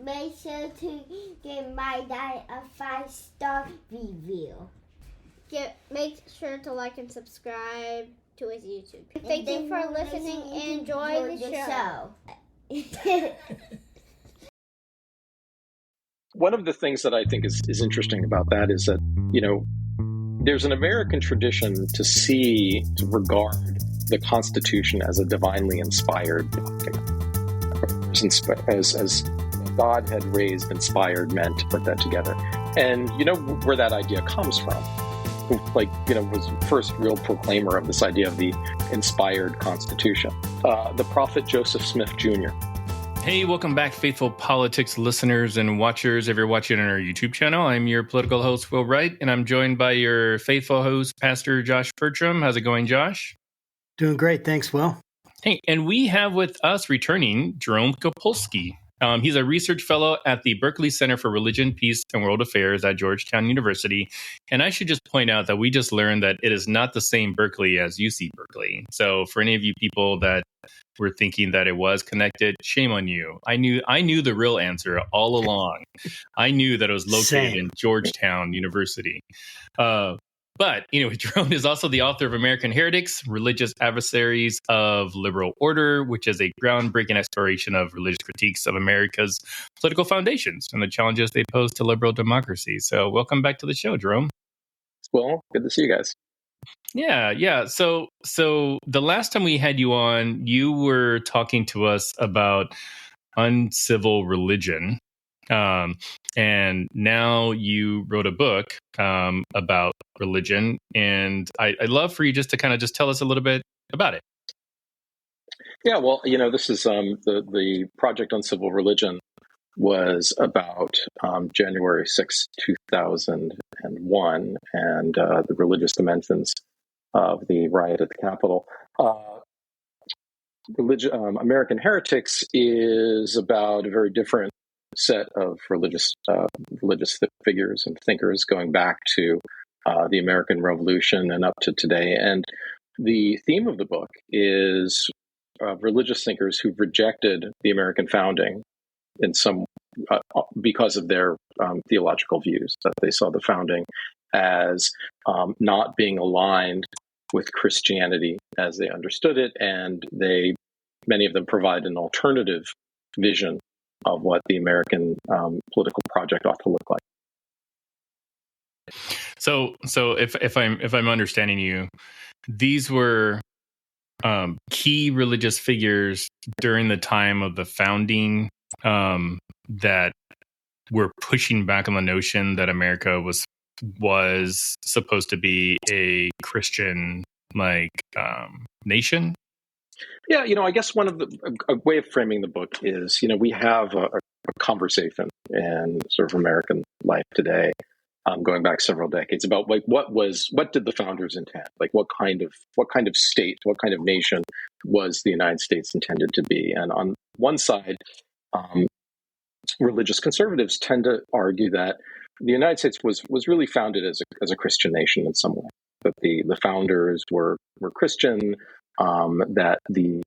make sure to give my dad a 5-star review. Make sure to like and subscribe to his YouTube. Thank you for listening and enjoy the show. One of the things that I think is interesting about that is that, there's an American tradition to regard the Constitution as a divinely inspired document. As God had raised inspired men to put that together. And you know where that idea comes from. Was the first real proclaimer of this idea of the inspired Constitution. The prophet Joseph Smith Jr. Hey, welcome back, faithful politics listeners and watchers. If you're watching on our YouTube channel, I'm your political host, Will Wright, and I'm joined by your faithful host, Pastor Josh Burtram. How's it going, Josh? Doing great. Thanks, Will. Hey, and we have with us returning Jerome Copulsky. He's a research fellow at the Berkley Center for Religion, Peace, and World Affairs at Georgetown University. And I should just point out that we just learned that it is not the same Berkeley as UC Berkeley. So for any of you people that were thinking that it was connected, shame on you. I knew the real answer all along. I knew that it was located in Georgetown University. But anyway, Jerome is also the author of American Heretics, Religious Adversaries of Liberal Order, which is a groundbreaking exploration of religious critiques of America's political foundations and the challenges they pose to liberal democracy. So welcome back to the show, Jerome. Well, good to see you guys. Yeah. So the last time we had you on, you were talking to us about uncivil religion. And now you wrote a book about religion, and I'd love for you just to kind of just tell us a little bit about it. Yeah, well, this is the project on civil religion was about January 6, 2001, and the religious dimensions of the riot at the Capitol. American Heretics is about a very different set of religious figures and thinkers going back to the American Revolution and up to today. And the theme of the book is religious thinkers who rejected the American founding in some because of their theological views, that they saw the founding as not being aligned with Christianity as they understood it, and many of them provide an alternative vision of what the American political project ought to look like. So if I'm understanding you, these were key religious figures during the time of the founding that were pushing back on the notion that America was supposed to be a Christian nation. Yeah, I guess a way of framing the book is, we have a conversation in sort of American life today, going back several decades, about what did the founders intend? What kind of state, what kind of nation was the United States intended to be? And on one side, religious conservatives tend to argue that the United States was really founded as a Christian nation in some way. That the founders were Christian. That the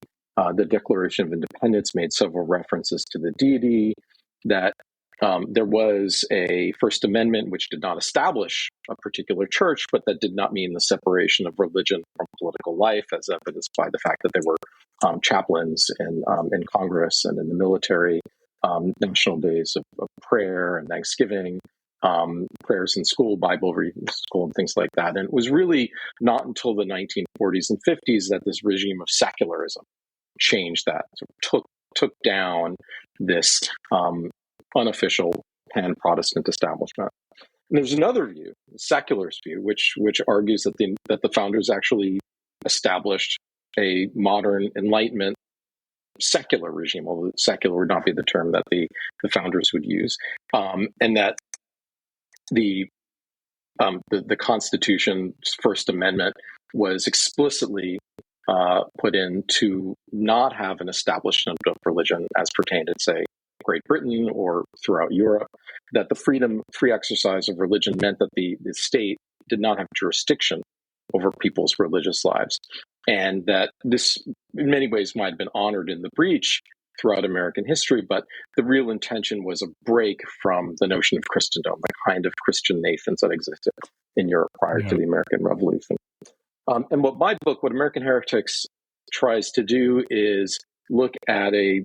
Declaration of Independence made several references to the deity, that there was a First Amendment which did not establish a particular church, but that did not mean the separation of religion from political life, as evidenced by the fact that there were chaplains in Congress and in the military, national days of prayer and Thanksgiving, prayers in school, Bible reading in school, and things like that. And it was really not until the 1940s and 50s that this regime of secularism changed that, took down this unofficial pan-Protestant establishment. And there's another view, the secularist view, which argues that the founders actually established a modern Enlightenment secular regime, although secular would not be the term that the founders would use, and that the Constitution's First Amendment was explicitly put in to not have an establishment of religion as pertained in, say, Great Britain or throughout Europe, that the free exercise of religion meant that the state did not have jurisdiction over people's religious lives, and that this in many ways might have been honored in the breach throughout American history, but the real intention was a break from the notion of Christendom, the kind of Christian nations that existed in Europe prior to the American Revolution. And what American Heretics tries to do is look at a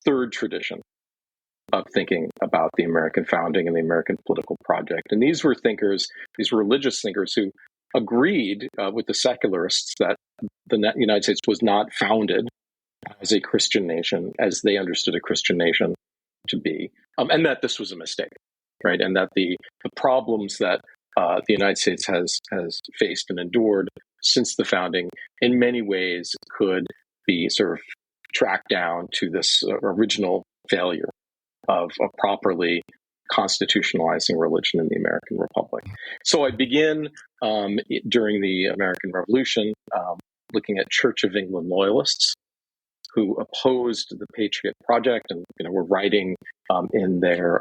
third tradition of thinking about the American founding and the American political project. And these were thinkers, these religious thinkers who agreed with the secularists that the United States was not founded as a Christian nation, as they understood a Christian nation to be, and that this was a mistake, right? And that the problems that the United States has faced and endured since the founding, in many ways, could be sort of tracked down to this original failure of properly constitutionalizing religion in the American Republic. So I begin during the American Revolution, looking at Church of England loyalists who opposed the Patriot Project, and were writing in their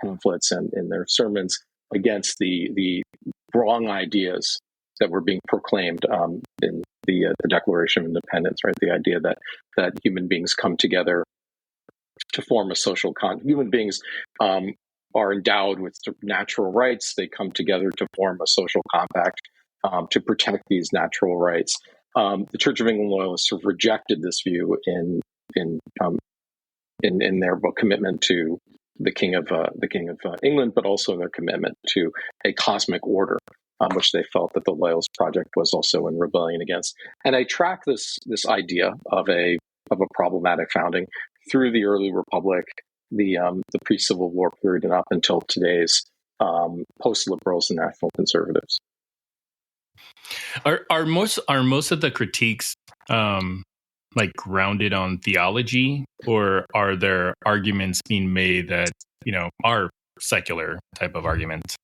pamphlets and in their sermons against the wrong ideas that were being proclaimed in the Declaration of Independence. Right, the idea that human beings come together to form a social human beings are endowed with natural rights. They come together to form a social compact to protect these natural rights. The Church of England loyalists have rejected this view in their commitment to the King of England, but also in their commitment to a cosmic order, which they felt that the Loyalist Project was also in rebellion against. And I track this idea of a problematic founding through the early Republic, the pre-Civil War period, and up until today's post-liberals and national conservatives. Are most of the critiques like grounded on theology, or are there arguments being made that are secular type of arguments?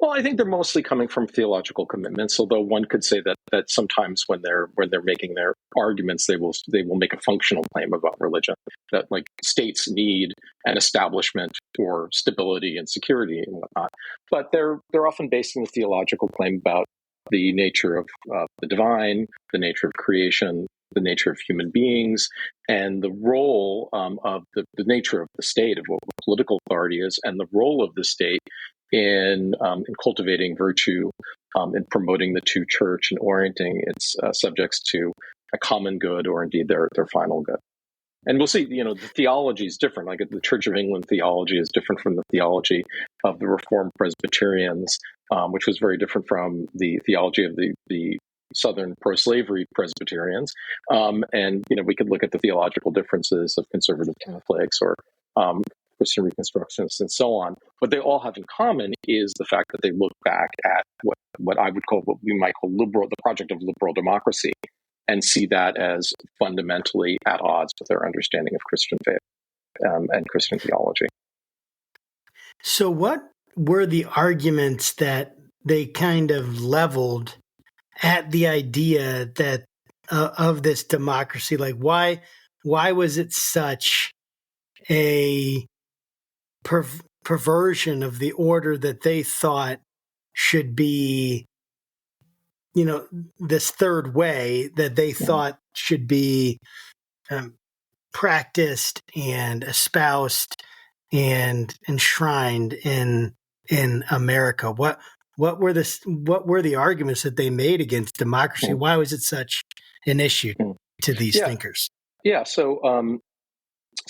Well, I think they're mostly coming from theological commitments. Although one could say that sometimes when they're making their arguments, they will make a functional claim about religion, that like states need an establishment for stability and security and whatnot. But they're often based on the theological claim about the nature of the divine, the nature of creation, the nature of human beings, and the role of the nature of the state, of what political authority is, and the role of the state in cultivating virtue, in promoting the true church, and orienting its subjects to a common good, or indeed their final good. And we'll see, the theology is different. Like the Church of England theology is different from the theology of the Reformed Presbyterians, which was very different from the theology of the Southern pro-slavery Presbyterians. And we could look at the theological differences of conservative Catholics or Christian Reconstructionists and so on. What they all have in common is the fact that they look back at what I would call, what we might call the project of liberal democracy, and see that as fundamentally at odds with their understanding of Christian faith and Christian theology. So what were the arguments that they kind of leveled at the idea that of this democracy? Like why was it such a perversion of the order that they thought should be, this third way that they thought should be practiced and espoused and enshrined in America? What were the arguments that they made against democracy? Why was it such an issue to these thinkers? Yeah, so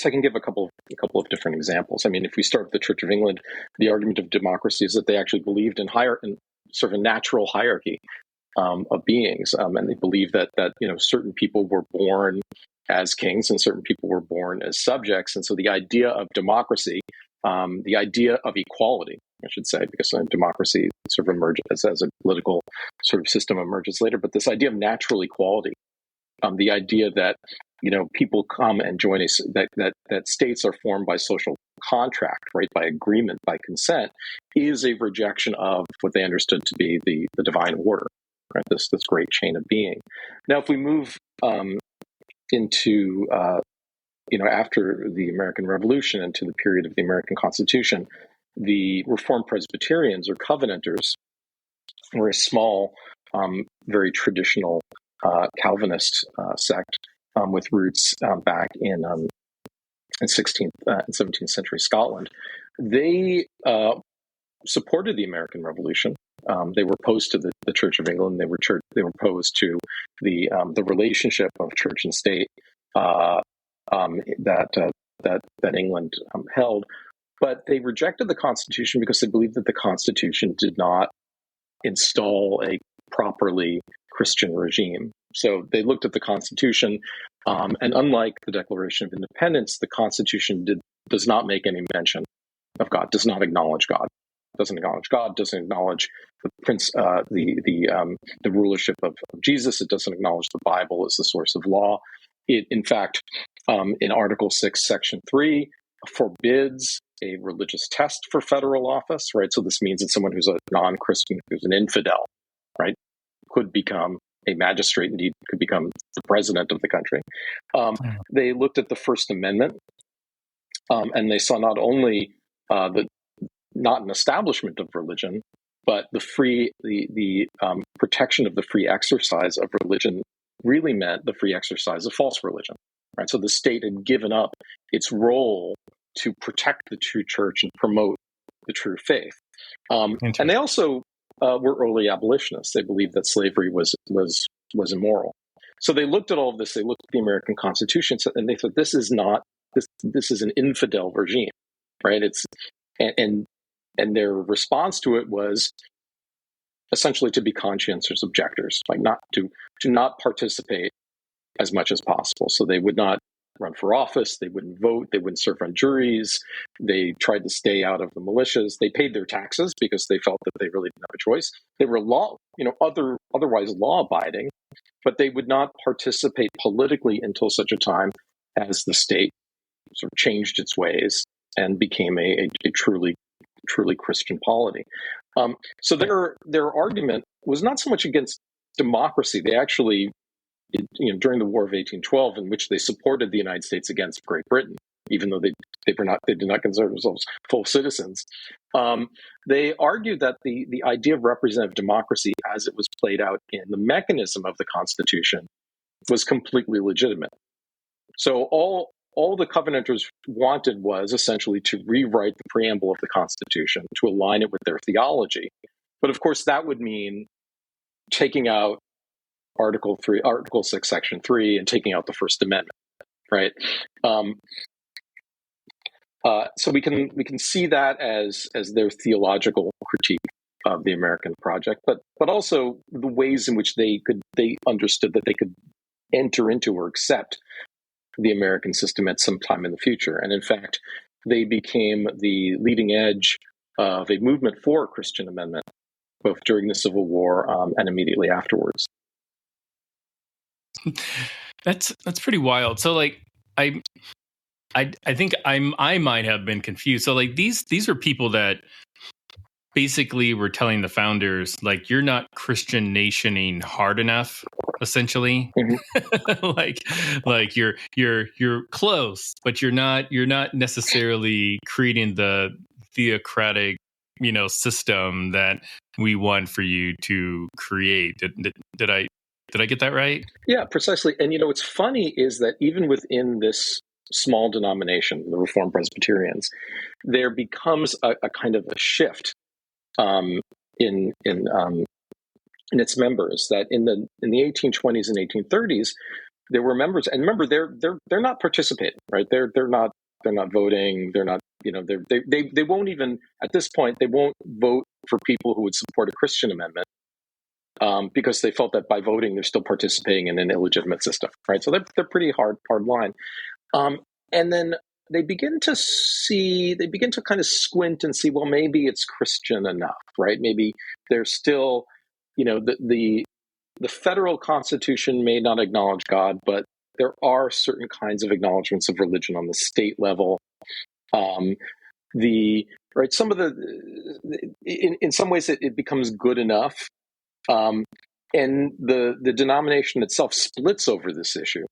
I can give a couple of different examples. I mean, if we start with the Church of England, the argument of democracy is that they actually believed in sort of a natural hierarchy of beings, and they believed that certain people were born as kings and certain people were born as subjects. And so the idea of democracy, the idea of equality, I should say, because democracy sort of emerges as a political sort of system emerges later, but this idea of natural equality, the idea that people come and join us, that states are formed by social contract, right, by agreement, by consent, is a rejection of what they understood to be the divine order, right? This great chain of being. Now, if we move into after the American Revolution into the period of the American Constitution, the Reformed Presbyterians or Covenanters were a small, very traditional Calvinist sect with roots back in 16th and 17th century Scotland. They supported the American Revolution. They were opposed to the Church of England. They were opposed to the relationship of church and state that England held. But they rejected the Constitution because they believed that the Constitution did not install a properly Christian regime. So they looked at the Constitution, and unlike the Declaration of Independence, the Constitution does not make any mention of God, does not acknowledge God, doesn't acknowledge God, doesn't acknowledge the rulership of Jesus. It doesn't acknowledge the Bible as the source of law. It, in fact, in Article 6, Section 3, forbids a religious test for federal office, right? So this means that someone who's a non-Christian, who's an infidel, right, could become a magistrate, indeed could become the president of the country. They looked at the First Amendment, and they saw not only not an establishment of religion, but the protection of the free exercise of religion really meant the free exercise of false religion, right? So the state had given up its role to protect the true church and promote the true faith. And they also were early abolitionists. They believed that slavery was immoral. So they looked at all of this. They looked at the American Constitution, and they thought, this is an infidel regime, right? And their response to it was essentially to be conscientious objectors, like to not participate as much as possible. So they would not run for office, they wouldn't vote, they wouldn't serve on juries, they tried to stay out of the militias. They paid their taxes because they felt that they really didn't have a choice. They were otherwise law-abiding, but they would not participate politically until such a time as the state sort of changed its ways and became a truly Christian polity. So their argument was not so much against democracy. They actually, during the War of 1812, in which they supported the United States against Great Britain, even though they did not consider themselves full citizens, they argued that the idea of representative democracy, as it was played out in the mechanism of the Constitution, was completely legitimate. So all the Covenanters wanted was essentially to rewrite the preamble of the Constitution to align it with their theology. But of course, that would mean taking out Article 6, Section 3, and taking out the First Amendment, right? So we can see that as their theological critique of the American project, but also the ways in which they understood that they could enter into or accept the American system at some time in the future. And in fact, they became the leading edge of a movement for Christian amendment, both during the Civil War and immediately afterwards. That's pretty wild. So like I think I might have been confused. So like these are people that basically were telling the founders, like, you're not Christian nationing hard enough, essentially. Mm-hmm. like you're close, but you're not necessarily creating the theocratic, system that we want for you to create. Did I get that right? Yeah, precisely. And what's funny is that even within this small denomination, the Reformed Presbyterians, there becomes a kind of a shift in its members. That in the 1820s and 1830s, there were members, and remember, they're not participating, right? They're not voting. They're not, they won't even at this point. They won't vote for people who would support a Christian amendment. Because they felt that by voting, they're still participating in an illegitimate system, right? So they're pretty hard line. And then they begin to kind of squint and see, well, maybe it's Christian enough, right? Maybe there's still, the federal Constitution may not acknowledge God, but there are certain kinds of acknowledgments of religion on the state level. Some of in some ways it becomes good enough. And the denomination itself splits over this issue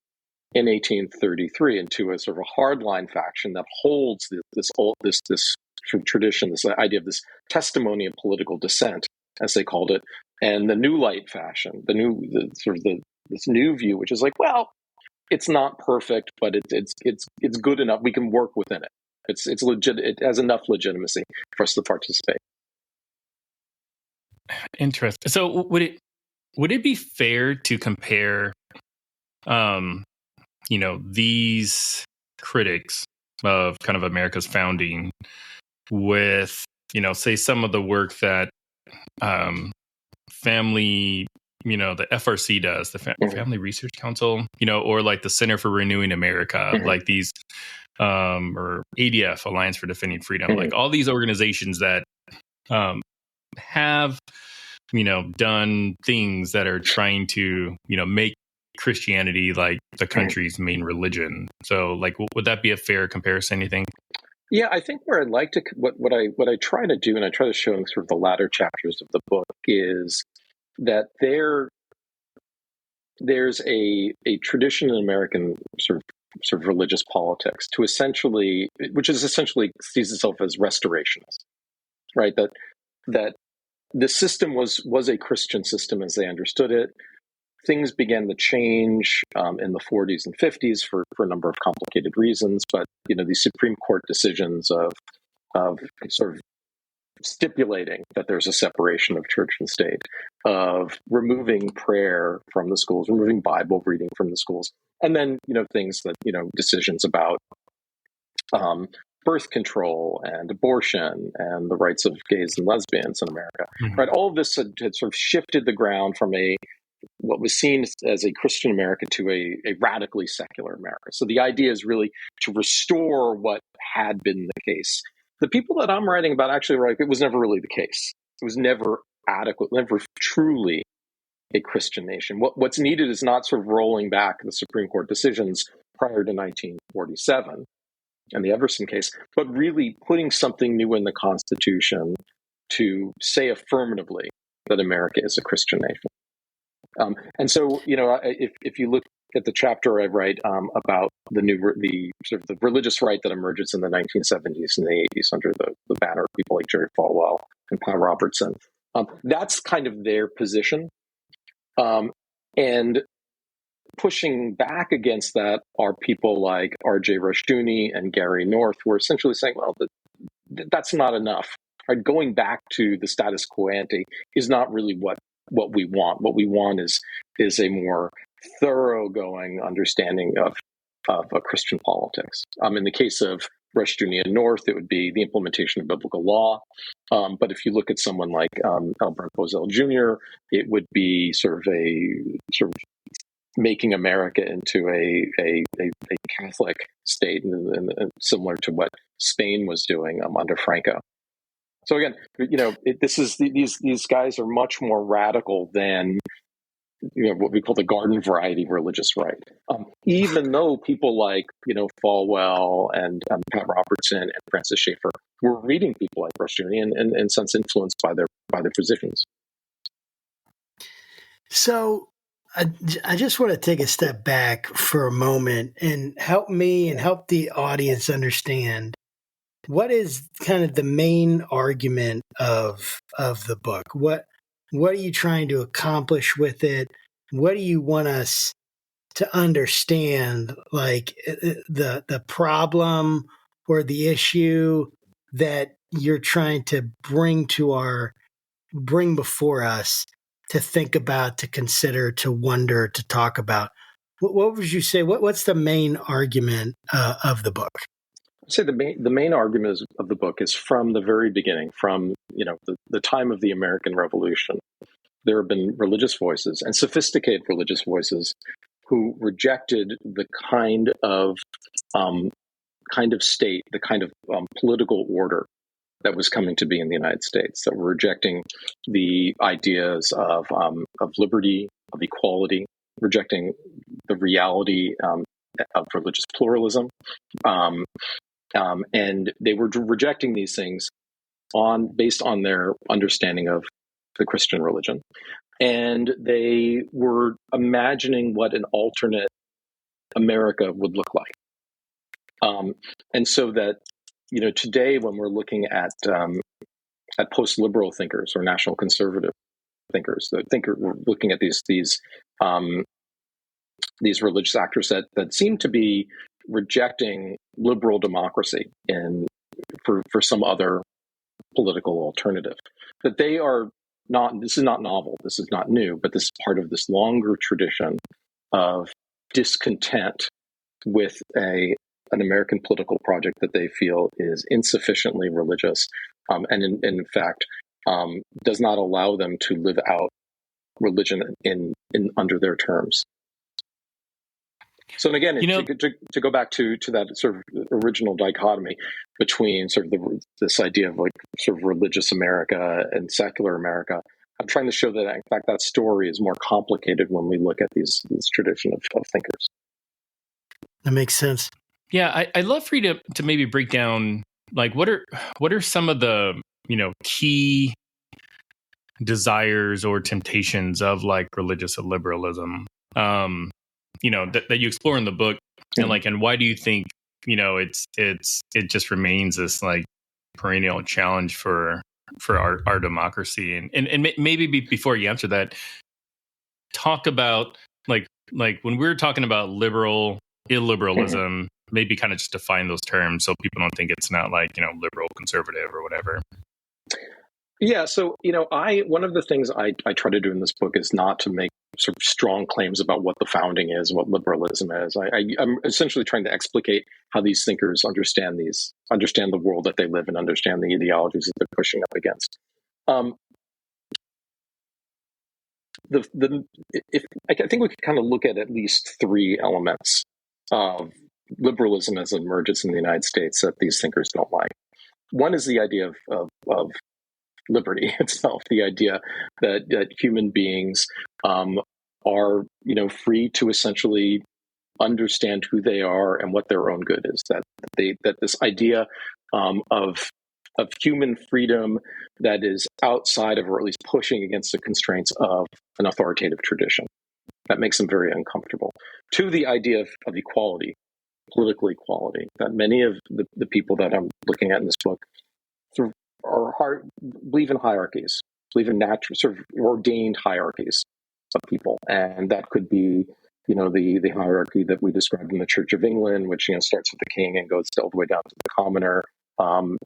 in 1833 into a sort of a hardline faction that holds this sort of tradition, this idea of this testimony of political dissent, as they called it, and the New Light faction, this new view, which is like, well, it's not perfect, but it's good enough. We can work within it. It's legit. It has enough legitimacy for us to participate. Interesting. So would it be fair to compare, these critics of kind of America's founding with, say some of the work that family, the FRC does, the Family Research Council, or like the Center for Renewing America, like these, or ADF, Alliance for Defending Freedom, like all these organizations that have, done things that are trying to, make Christianity like the country's main religion. So, like, would that be a fair comparison, you think? Yeah, I think where I'd like to, what I try to do, and I try to show in sort of the latter chapters of the book, is that there's a tradition in American sort of religious politics which is essentially sees itself as restorationist, right? That the system was a Christian system as they understood it. Things began to change in the 40s and 50s for a number of complicated reasons, but these Supreme Court decisions of sort of stipulating that there's a separation of church and state, of removing prayer from the schools, removing Bible reading from the schools, and then things that decisions about birth control and abortion and the rights of gays and lesbians in America. Right, all of this had sort of shifted the ground from what was seen as a Christian America to a radically secular America. So the idea is really to restore what had been the case. The people that I'm writing about actually were like, it was never really the case. It was never adequate, never truly a Christian nation. What's needed is not sort of rolling back the Supreme Court decisions prior to 1947 and the Everson case, but really putting something new in the Constitution to say affirmatively that America is a Christian nation. And so, if you look at the chapter I write about the sort of the religious right that emerges in the 1970s and the 80s under the banner of people like Jerry Falwell and Pat Robertson, that's kind of their position. And pushing back against that are people like R.J. Rushdoony and Gary North, who are essentially saying, well, that's not enough. Right? Going back to the status quo ante is not really what we want. What we want is a more thoroughgoing understanding of a Christian politics. In the case of Rushdoony and North, it would be the implementation of biblical law. But if you look at someone like L. Brent Bozell Jr., it would be sort of making America into a Catholic state, and similar to what Spain was doing under Franco. So again, these guys are much more radical than what we call the garden variety religious right. Even though people like Falwell and Pat Robertson and Francis Schaeffer were reading people like Rushdoony and in sense influenced by their positions. So I just want to take a step back for a moment and help me and help the audience understand what is kind of the main argument of the book. What are you trying to accomplish with it? What do you want us to understand, like the problem or the issue that you're trying to bring before us to think about, to consider, to wonder, to talk about? What would you say? What's the main argument of the book? I'd say the main argument of the book is from the very beginning, from the time of the American Revolution. There have been religious voices and sophisticated religious voices who rejected the kind of state, the kind of political order that was coming to be in the United States, that were rejecting the ideas of liberty, of equality, rejecting the reality of religious pluralism. And they were rejecting these things based on their understanding of the Christian religion. And they were imagining what an alternate America would look like. And so that, today when we're looking at post-liberal thinkers or national conservative thinkers, we're looking at these these religious actors that seem to be rejecting liberal democracy for some other political alternative. That they are not, this is not novel, this is not new, but this is part of this longer tradition of discontent with an American political project that they feel is insufficiently religious, and in fact does not allow them to live out religion in under their terms. So, and again, to go back to that sort of original dichotomy between sort of this idea of like sort of religious America and secular America, I'm trying to show that in fact that story is more complicated when we look at this tradition of thinkers. That makes sense. Yeah, I'd love for you to maybe break down like what are some of the key desires or temptations of like religious liberalism. That you explore in the book, and why do you think it just remains this like perennial challenge for our democracy? And maybe before you answer that, talk about like when we're talking about liberal illiberalism, maybe kind of just define those terms so people don't think it's not like liberal conservative or whatever. Yeah, so one of the things I try to do in this book is not to make sort of strong claims about what the founding is, what liberalism is. I'm essentially trying to explicate how these thinkers understand the world that they live in, understand the ideologies that they're pushing up against. I think we could kind of look at least three elements of liberalism as it emerges in the United States that these thinkers don't like. One is the idea of liberty itself, the idea that human beings are free to essentially understand who they are and what their own good is. That this idea of human freedom that is outside of, or at least pushing against the constraints of, an authoritative tradition. That makes them very uncomfortable. Two, the idea of equality, political equality, that many of the people that I'm looking at in this book sort of believe in hierarchies, believe in natural, sort of ordained hierarchies of people. And that could be, the hierarchy that we described in the Church of England, which, starts with the king and goes all the way down to the commoner,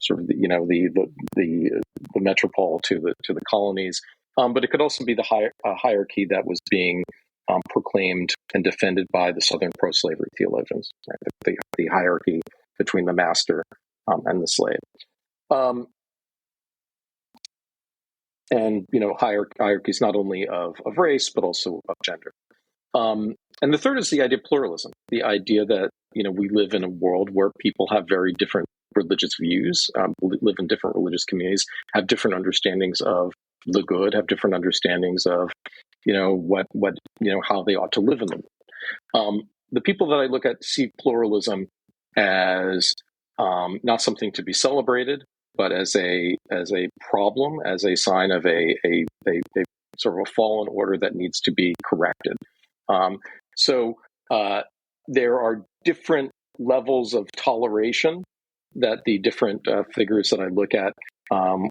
sort of, the metropole to the colonies. But it could also be the hierarchy that was being proclaimed and defended by the Southern pro-slavery theologians, right? The hierarchy between the master and the slave. And hierarchies not only of race but also of gender. And the third is the idea of pluralism, the idea that we live in a world where people have very different religious views, live in different religious communities, have different understandings of the good, have different understandings of what how they ought to live in the world. The people that I look at see pluralism as not something to be celebrated, but as a problem, as a sign of a sort of a fallen order that needs to be corrected. So there are different levels of toleration that the different figures that I look at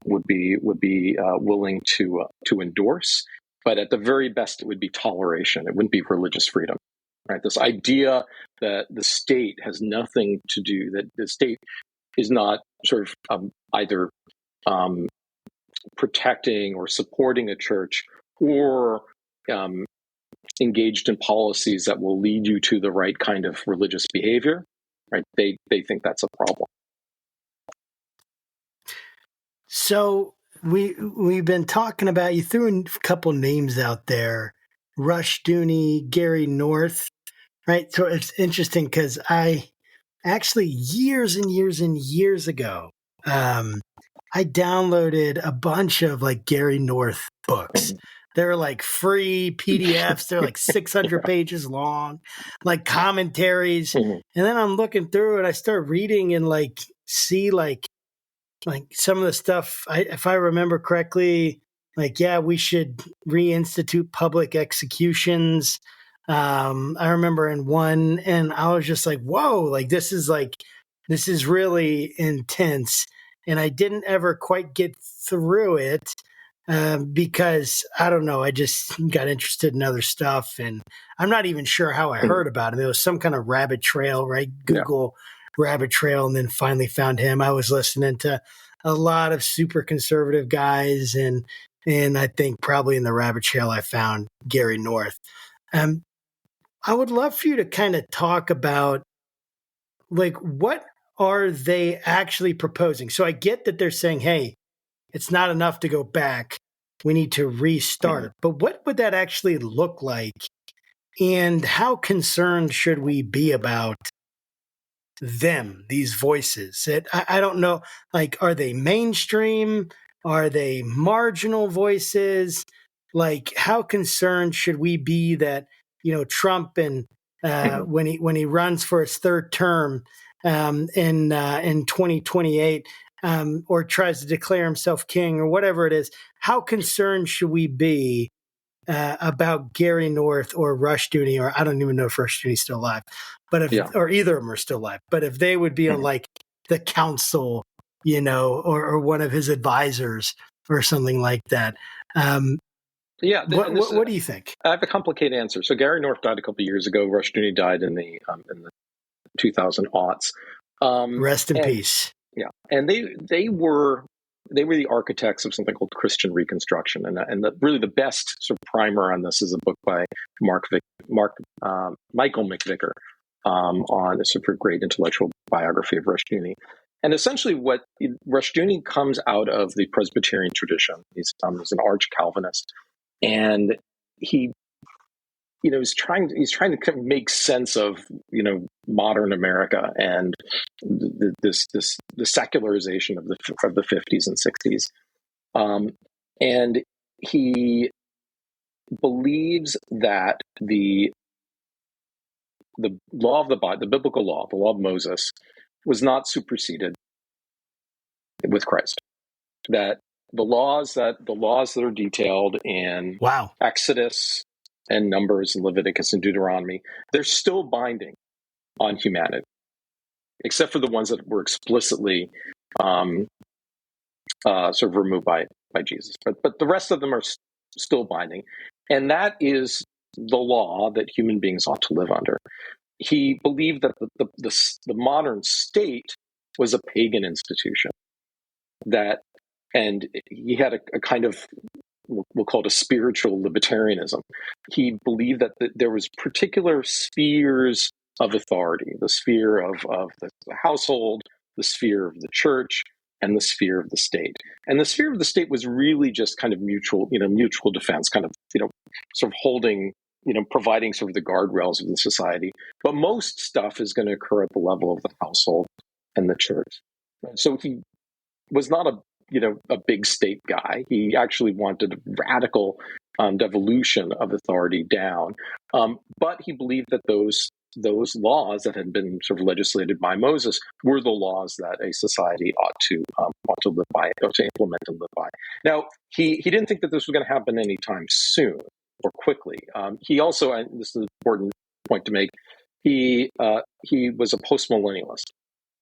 would be willing to endorse, but at the very best, it would be toleration. It wouldn't be religious freedom. Right? This idea that the state has nothing to do, that the state is not sort of either protecting or supporting a church or engaged in policies that will lead you to the right kind of religious behavior, right? They think that's a problem. So we've been talking about, you threw in a couple names out there, Rushdoony, Gary North, right? So it's interesting because I actually years and years and years ago, I downloaded a bunch of like Gary North books. They're like free PDFs. They're like 600 pages long, like commentaries. Mm-hmm. And then I'm looking through and I start reading and like see like some of the stuff. If I remember correctly, like, yeah, we should reinstitute public executions. I remember in one, and I was just like, whoa, like this is really intense. And I didn't ever quite get through it. because I don't know, I just got interested in other stuff, and I'm not even sure how I heard about him. It was some kind of rabbit trail, right? Google rabbit trail, and then finally found him. I was listening to a lot of super conservative guys, and I think probably in the rabbit trail I found Gary North. I would love for you to kind of talk about, like, what are they actually proposing? So I get that they're saying, hey, it's not enough to go back. We need to restart. But what would that actually look like? And how concerned should we be about them, these voices? I don't know. Like, are they mainstream? Are they marginal voices? Like, how concerned should we be that, Trump and when he runs for his third term in 2028, or tries to declare himself king or whatever it is, how concerned should we be about Gary North or Rushdoony, or I don't even know if Rushdoony's still alive, but or either of them are still alive, but if they would be on like the council, or one of his advisors or something like that. What do you think? I have a complicated answer. So Gary North died a couple of years ago. Rushdoony died in the 2000 aughts. Rest in peace. Yeah, and they were the architects of something called Christian Reconstruction, and really the best sort of primer on this is a book by Michael McVicker on a super great intellectual biography of Rushdoony. And essentially, what Rushdoony comes out of the Presbyterian tradition. He's an arch Calvinist, and he he's trying to kind of make sense of modern America and the secularization of the 50s and 60s, and he believes that the law of the biblical law, the law of Moses, was not superseded with Christ. That the laws that are detailed in Exodus and Numbers and Leviticus and Deuteronomy, they're still binding on humanity, except for the ones that were explicitly sort of removed by Jesus. But the rest of them are still binding. And that is the law that human beings ought to live under. He believed that the modern state was a pagan institution, and he had a kind of, we'll call it a spiritual libertarianism. He believed that there was particular spheres of authority, the sphere of the household, the sphere of the church, and the sphere of the state. And the sphere of the state was really just kind of mutual defense, kind of, sort of holding, providing sort of the guardrails of the society. But most stuff is going to occur at the level of the household and the church. So he was not a big state guy. He actually wanted a radical devolution of authority down. But he believed that those laws that had been sort of legislated by Moses were the laws that a society ought to live by, or to implement and live by. Now, he didn't think that this was going to happen anytime soon or quickly. He also, and this is an important point to make, he was a postmillennialist,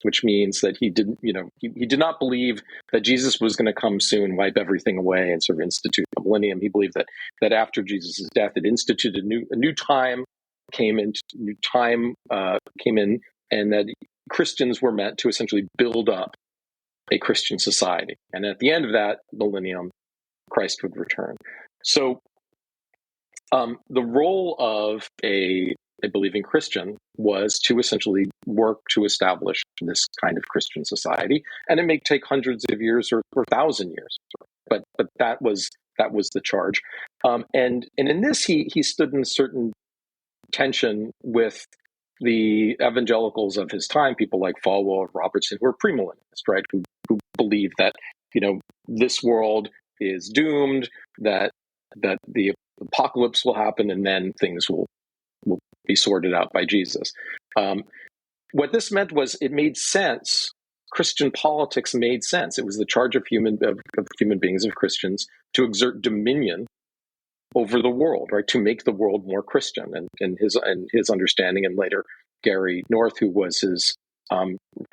which means that he did not believe that Jesus was going to come soon, wipe everything away, and sort of institute the millennium. He believed that after Jesus' death, it instituted a new time came in, and that Christians were meant to essentially build up a Christian society. And at the end of that millennium, Christ would return. So the role of a believing Christian was to essentially work to establish this kind of Christian society, and it may take hundreds of years or 1,000 years, but that was the charge. And in this, he stood in a certain tension with the evangelicals of his time, people like Falwell and Robertson, who were premillennialists, right? Who believed that this world is doomed, that the apocalypse will happen, and then things will be sorted out by Jesus. What this meant was it made sense. Christian politics made sense. It was the charge of human beings, of Christians, to exert dominion over the world, right? To make the world more Christian. And his understanding, and later Gary North, who was his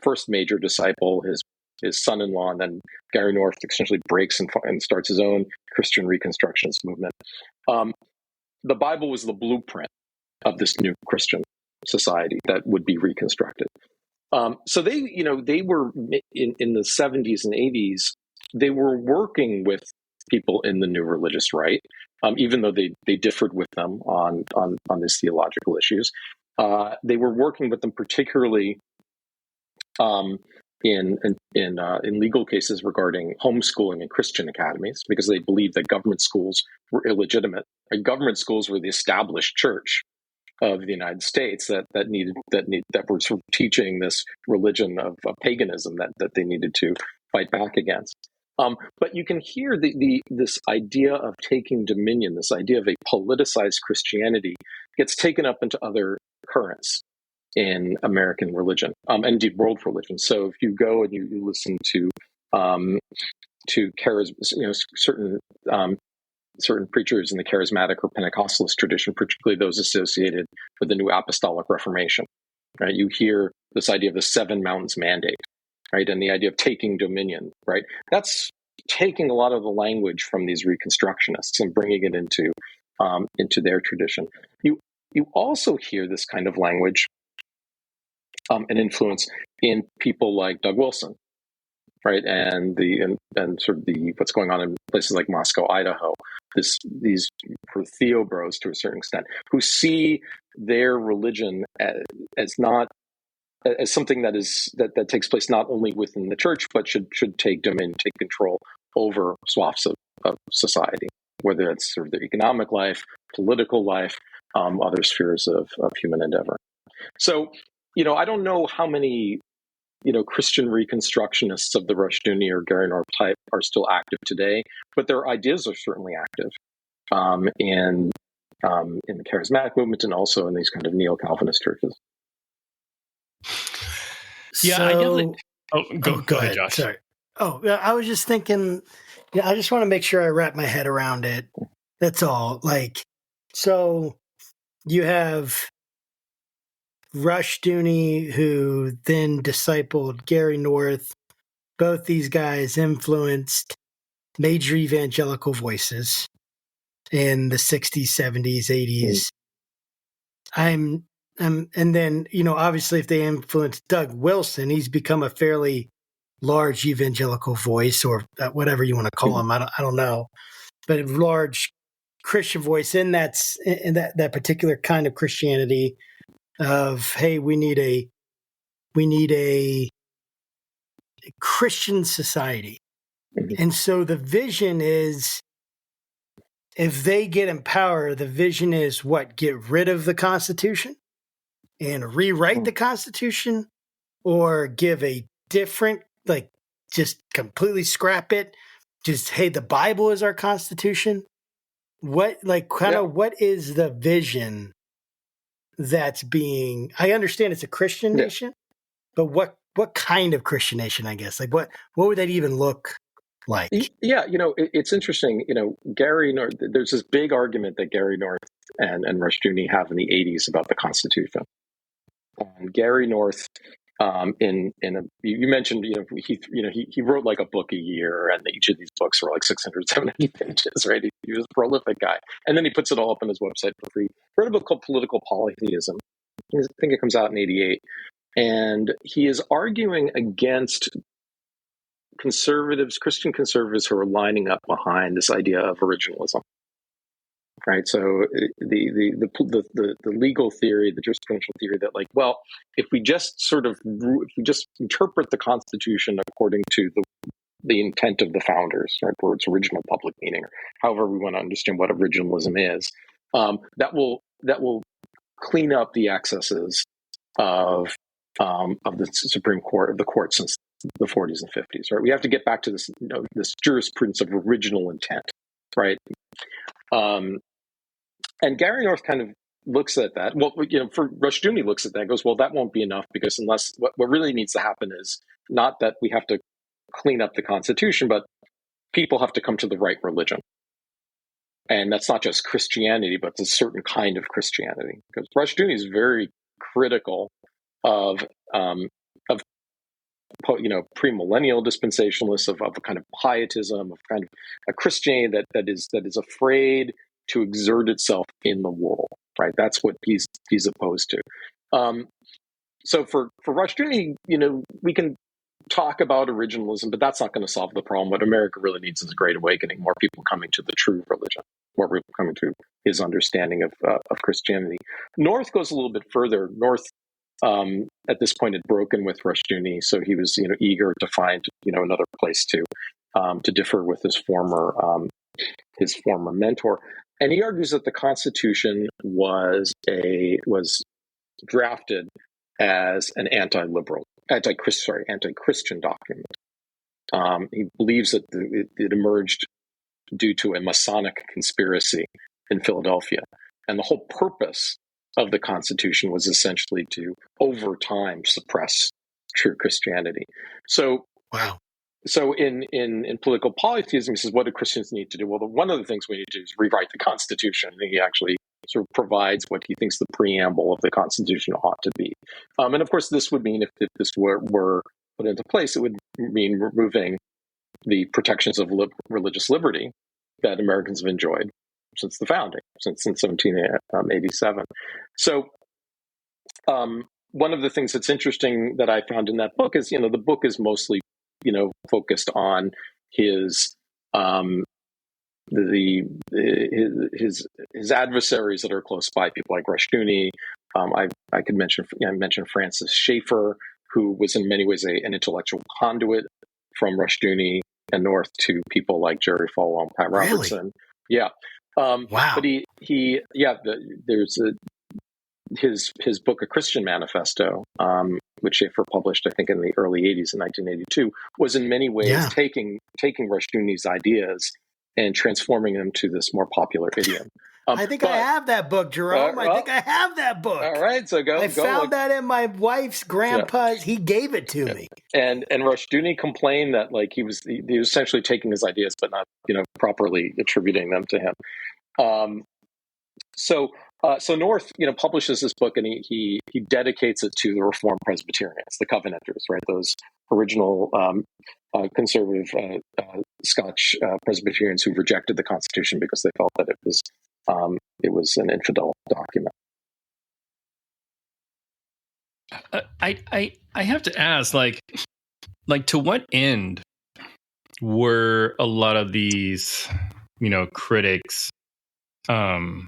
first major disciple, his his son-in-law, and then Gary North essentially breaks and starts his own Christian Reconstructionist movement. The Bible was the blueprint of this new Christian society that would be reconstructed. So they were in the 70s and 80s. They were working with people in the new religious right, even though they differed with them on these theological issues. They were working with them particularly in legal cases regarding homeschooling and Christian academies, because they believed that government schools were illegitimate. Like, government schools were the established church of the United States that were sort of teaching this religion of paganism that they needed to fight back against. But you can hear this idea of taking dominion, this idea of a politicized Christianity, gets taken up into other currents in American religion, and indeed world religion. So if you go and you listen to certain preachers in the charismatic or Pentecostalist tradition, particularly those associated with the New Apostolic Reformation, right? You hear this idea of the Seven Mountains Mandate, right? And the idea of taking dominion, right? That's taking a lot of the language from these Reconstructionists and bringing it into their tradition. You also hear this kind of language and influence in people like Doug Wilson, right? And sort of what's going on in places like Moscow, Idaho. These theobros, to a certain extent, who see their religion as something that takes place not only within the church, but should take dominion, take control over swaths of society, whether it's sort of their economic life, political life, other spheres of human endeavor. So, I don't know how many Christian Reconstructionists of the Rushdoony or Gary North type are still active today, but their ideas are certainly active in the charismatic movement and also in these kind of neo-Calvinist churches. Yeah, I definitely. Go ahead, Josh. Sorry. I was just thinking. I just want to make sure I wrap my head around it. That's all. So you have Rushdoony, who then discipled Gary North. Both these guys influenced major evangelical voices in the 60s, 70s, 80s. And then, obviously if they influenced Doug Wilson, he's become a fairly large evangelical voice, or whatever you want to call him. I don't know, but a large Christian voice in that particular kind of Christianity of, hey, we need a Christian society. And so the vision is, if they get in power, the vision is what? Get rid of the Constitution and rewrite the Constitution, or give a different, just completely scrap it. Just, hey, the Bible is our Constitution. What is the vision that's being, I understand it's a Christian nation, but what kind of Christian nation, I guess? What would that even look like? Yeah, it's interesting. Gary North, there's this big argument that Gary North and Rushdoony have in the 80s about the Constitution. And Gary North, you mentioned, he wrote like a book a year, and each of these books were like 600, 700 pages, right? He was a prolific guy. And then he puts it all up on his website for free. He wrote a book called Political Polytheism. I think it comes out in 88. And he is arguing against Christian conservatives who are lining up behind this idea of originalism, right? So the legal theory, the jurisprudential theory that if we just interpret the Constitution according to the intent of the founders, right, or its original public meaning, or however we want to understand what originalism is, that will clean up the excesses of the Supreme Court, of the court, since the 40s and 50s, right? We have to get back to this, this jurisprudence of original intent, right? And Gary North kind of looks at that. Well, for Rushdoony looks at that and goes, well, that won't be enough, because unless what really needs to happen is not that we have to clean up the Constitution, but people have to come to the right religion. And that's not just Christianity, but it's a certain kind of Christianity. Because Rushdoony is very critical of premillennial dispensationalists of a kind of pietism, of kind of a Christianity that is afraid to exert itself in the world. Right, that's what he's opposed to. So for Rushdoony, we can talk about originalism, but that's not going to solve the problem. What America really needs is a great awakening, more people coming to the true religion, more people coming to his understanding of Christianity. North goes a little bit further. North, at this point, had broken with Rushdoony, so he was eager to find another place to differ with his former mentor. And he argues that the Constitution was drafted as an anti-Christian document. He believes that it emerged due to a Masonic conspiracy in Philadelphia. And the whole purpose of the Constitution was essentially to, over time, suppress true Christianity. So, wow. So in political polytheism, he says, what do Christians need to do? Well, one of the things we need to do is rewrite the Constitution. And he actually sort of provides what he thinks the preamble of the Constitution ought to be. And of course, this would mean, if this were put into place, it would mean removing the protections of religious liberty that Americans have enjoyed since the founding, since 1787. So one of the things that's interesting that I found in that book is, the book is mostly focused on his his adversaries that are close by, people like Rushdoony. I could mention Francis Schaeffer, who was in many ways an intellectual conduit from Rushdoony and North to people like Jerry Falwell and Pat Robertson. Really? Yeah. Wow. But there's his book, A Christian Manifesto, which Schaeffer published, I think, in the early 80s, in 1982, was in many ways taking Rushdoony's ideas and transforming them to this more popular idiom. I think I have that book, Jerome. I think I have that book. All right, so I found that in my wife's grandpa's. He gave it to me. And Rushdoony complained that he was essentially taking his ideas, but not properly attributing them to him. So North, publishes this book, and he dedicates it to the Reformed Presbyterians, the Covenanters, right? Those original conservative Scotch Presbyterians who rejected the Constitution because they felt that it was an infidel document. I have to ask, to what end were a lot of these, critics, what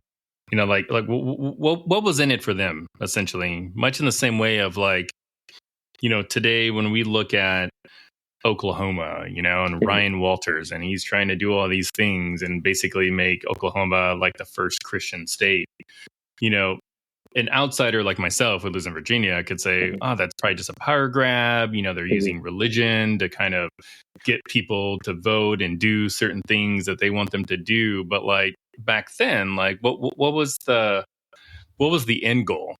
was in it for them, essentially? Much in the same way of today when we look at Oklahoma, and Ryan Walters, and he's trying to do all these things and basically make Oklahoma like the first Christian state. An outsider like myself who lives in Virginia could say, oh, that's probably just a power grab. They're using religion to kind of get people to vote and do certain things that they want them to do. But back then, what was the end goal?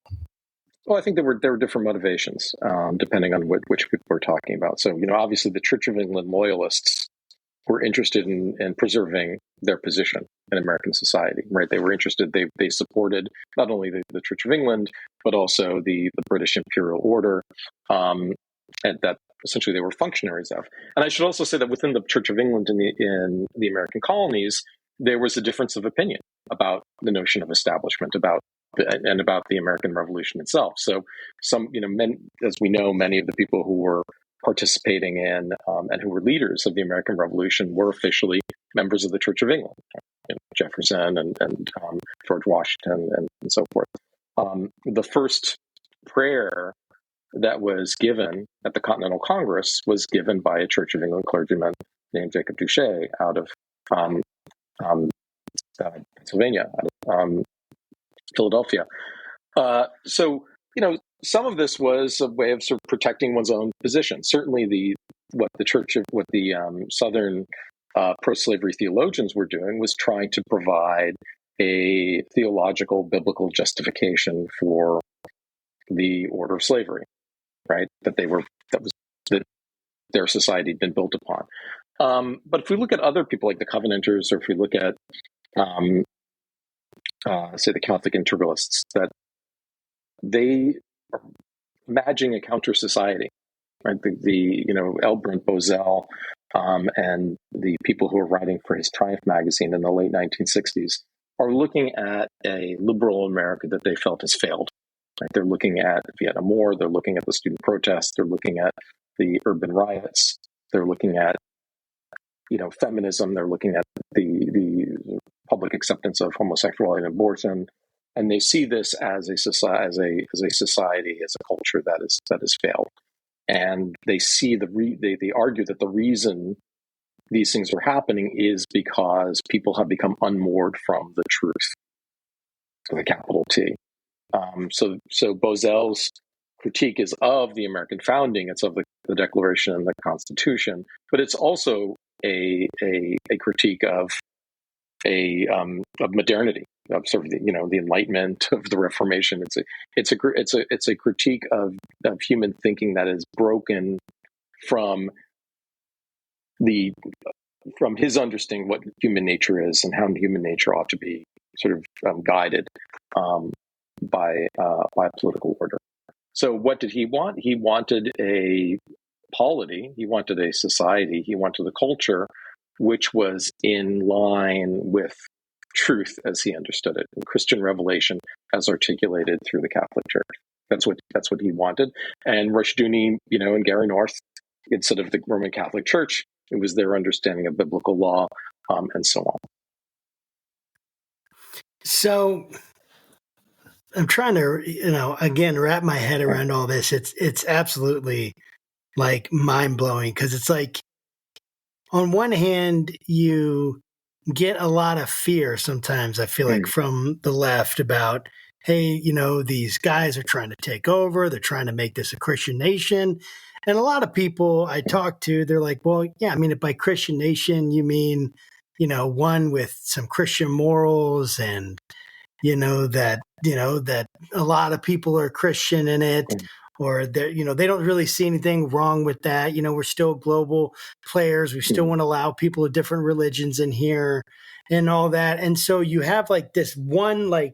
Well, I think there were different motivations, depending on which people we're talking about. So, obviously the Church of England loyalists were interested in preserving their position in American society, right? They were interested, they supported not only the Church of England, but also the British Imperial Order, and that essentially they were functionaries of. And I should also say that within the Church of England in the American colonies, there was a difference of opinion about the notion of establishment, about the American Revolution itself. So as we know, many of the people who were participating in and who were leaders of the American Revolution were officially members of the Church of England, Jefferson and George Washington and so forth. The first prayer that was given at the Continental Congress was given by a Church of England clergyman named Jacob Duché out of Pennsylvania, out of Philadelphia. So some of this was a way of sort of protecting one's own position. Certainly, what the Southern pro-slavery theologians were doing was trying to provide a theological, biblical justification for the order of slavery, right? That their society had been built upon. But if we look at other people like the Covenanters, or if we look at say the Catholic integralists, that they are imagining a counter society right? L. Brent Bozell and the people who are writing for his Triumph magazine in the late 1960s are looking at a liberal America that they felt has failed. Right? They're looking at Vietnam War, they're looking at the student protests, they're looking at the urban riots, they're looking at feminism, they're looking at the public acceptance of homosexuality and abortion, and they see this as a society, as a culture that has failed. And they see they argue that the reason these things are happening is because people have become unmoored from the truth, with a capital T. So Bozell's critique is of the American founding, it's of the Declaration and the Constitution, but it's also a critique of modernity, of sort of the Enlightenment, of the Reformation. It's a critique of human thinking that is broken from his understanding what human nature is and how human nature ought to be sort of guided by political order. So what did he want? He wanted a polity, he wanted a society, he wanted a culture which was in line with truth as he understood it, and Christian revelation as articulated through the Catholic Church. That's what he wanted. And Rushdoony, and Gary North, instead of the Roman Catholic Church, it was their understanding of biblical law, and so on. So I'm trying to, again, wrap my head around all this. It's absolutely like mind blowing, because it's like, on one hand, you get a lot of fear sometimes, I feel like, from the left about, hey, these guys are trying to take over. They're trying to make this a Christian nation. And a lot of people I talk to, they're like, well, yeah, I mean, if by Christian nation, you mean, one with some Christian morals, and, that a lot of people are Christian in it, or they don't really see anything wrong with that. We're still global players. We still want to allow people of different religions in here and all that. And so you have like this one, I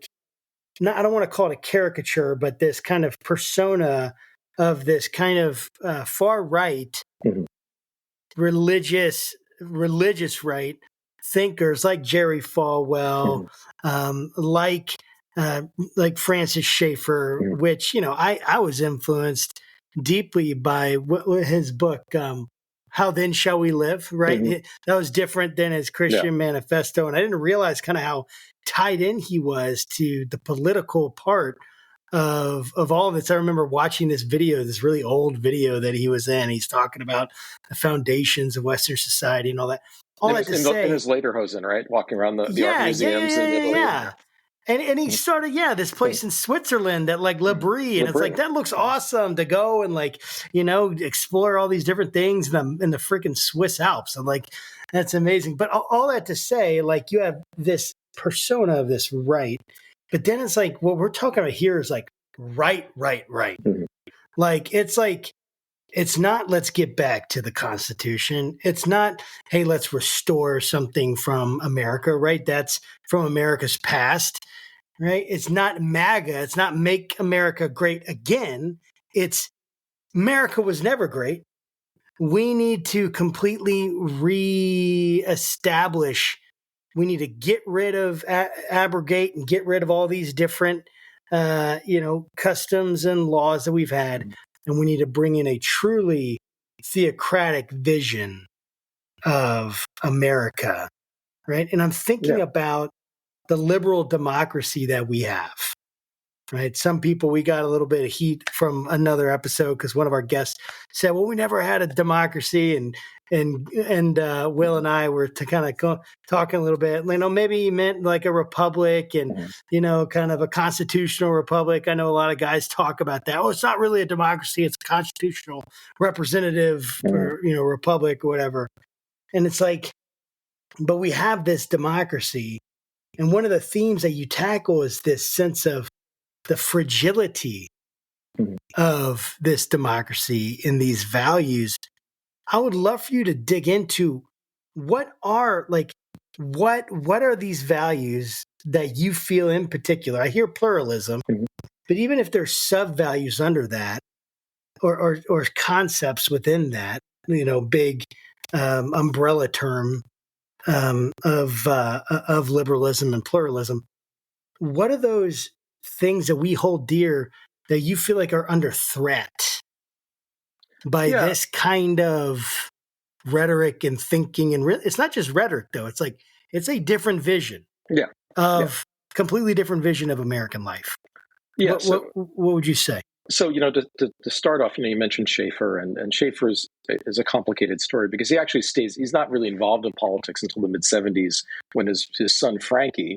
don't want to call it a caricature, but this kind of persona of this kind of far right, religious right thinkers like Jerry Falwell, like Francis Schaeffer, which, I was influenced deeply by his book, How Then Shall We Live, right? That was different than his Christian manifesto. And I didn't realize kind of how tied in he was to the political part of all of this. I remember watching this really old video that he was in. He's talking about the foundations of Western society and all that. In his lederhosen, right? Walking around the art museums in Italy. Yeah. And he started, this place in Switzerland that like L'Abri, and it's like, that looks awesome to go and explore all these different things in the freaking Swiss Alps. I'm like, that's amazing. But all that to say, like, you have this persona of this right, but then it's like, what we're talking about here is like right. It's not, let's get back to the Constitution. It's not, hey, let's restore something from America, right? That's from America's past, right? It's not MAGA. It's not make America great again. It's America was never great. We need to completely reestablish. We need to get rid of, abrogate and get rid of all these different, customs and laws that we've had. And we need to bring in a truly theocratic vision of America, right? And I'm thinking about the liberal democracy that we have, right? Some people, we got a little bit of heat from another episode because one of our guests said, well, we never had a democracy. And Will and I were to kind of talking a little bit, maybe he meant like a republic and, kind of a constitutional republic. I know a lot of guys talk about that. Oh, it's not really a democracy. It's a constitutional representative or, republic or whatever. And it's like, but we have this democracy. And one of the themes that you tackle is this sense of the fragility of this democracy and these values. I would love for you to dig into what are these values that you feel in particular. I hear pluralism, but even if there's sub values under that, or concepts within that, big umbrella term of liberalism and pluralism. What are those things that we hold dear that you feel like are under threat by this kind of rhetoric and thinking? And it's not just rhetoric, though. It's like it's a different vision completely different vision of American life. Yeah. What would you say? So, to start off, you mentioned Schaeffer, and Schaeffer is a complicated story because he actually he's not really involved in politics until the mid-'70s when his son Frankie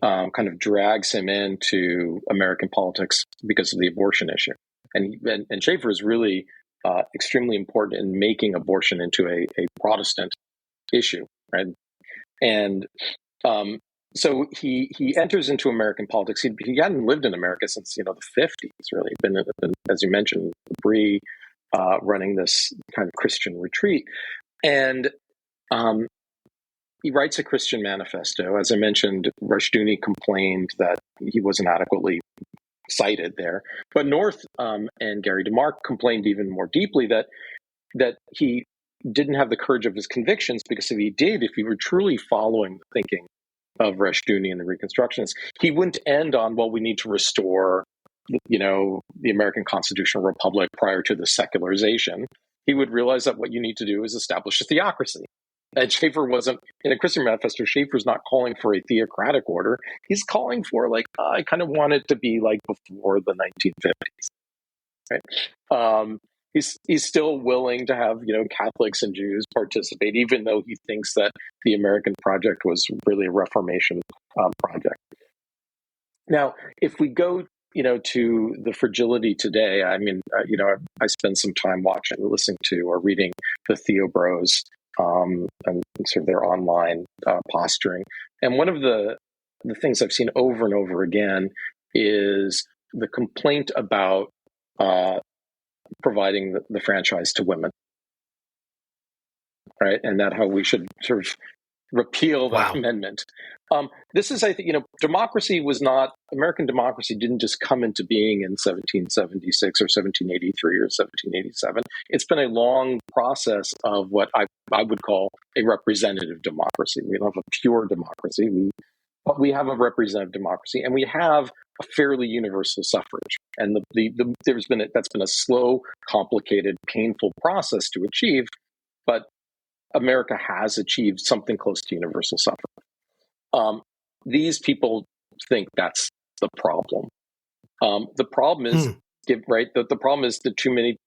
kind of drags him into American politics because of the abortion issue. And Schaeffer is really extremely important in making abortion into a Protestant issue, right? And so he enters into American politics. He hadn't lived in America since the 50s. Really, been as you mentioned, Bree running this kind of Christian retreat, and he writes a Christian manifesto. As I mentioned, Rushdoony complained that he wasn't adequately cited there, but North and Gary DeMarc complained even more deeply that he didn't have the courage of his convictions, because if he were truly following the thinking of Rushdoony and the Reconstructionists, he wouldn't end on, well, we need to restore, the American constitutional republic prior to the secularization. He would realize that what you need to do is establish a theocracy. And Schaeffer wasn't, in a Christian manifesto, Schaeffer's not calling for a theocratic order. He's calling for, I kind of want it to be like before the 1950s. Right? He's still willing to have, Catholics and Jews participate, even though he thinks that the American project was really a Reformation project. Now, if we go, to the Fragility today, I mean, I spend some time watching, listening to, or reading the Theo Bros and sort of their online posturing. And one of the things I've seen over and over again is the complaint about providing the franchise to women, right? And that how we should sort of repeal that amendment. This is, I think, American democracy didn't just come into being in 1776 or 1783 or 1787. It's been a long process of what I would call a representative democracy. We don't have a pure democracy. We have a representative democracy, and we have a fairly universal suffrage. And that's been a slow, complicated, painful process to achieve, but America has achieved something close to universal suffrage. These people think that's the problem. The problem is, right? The problem is that too many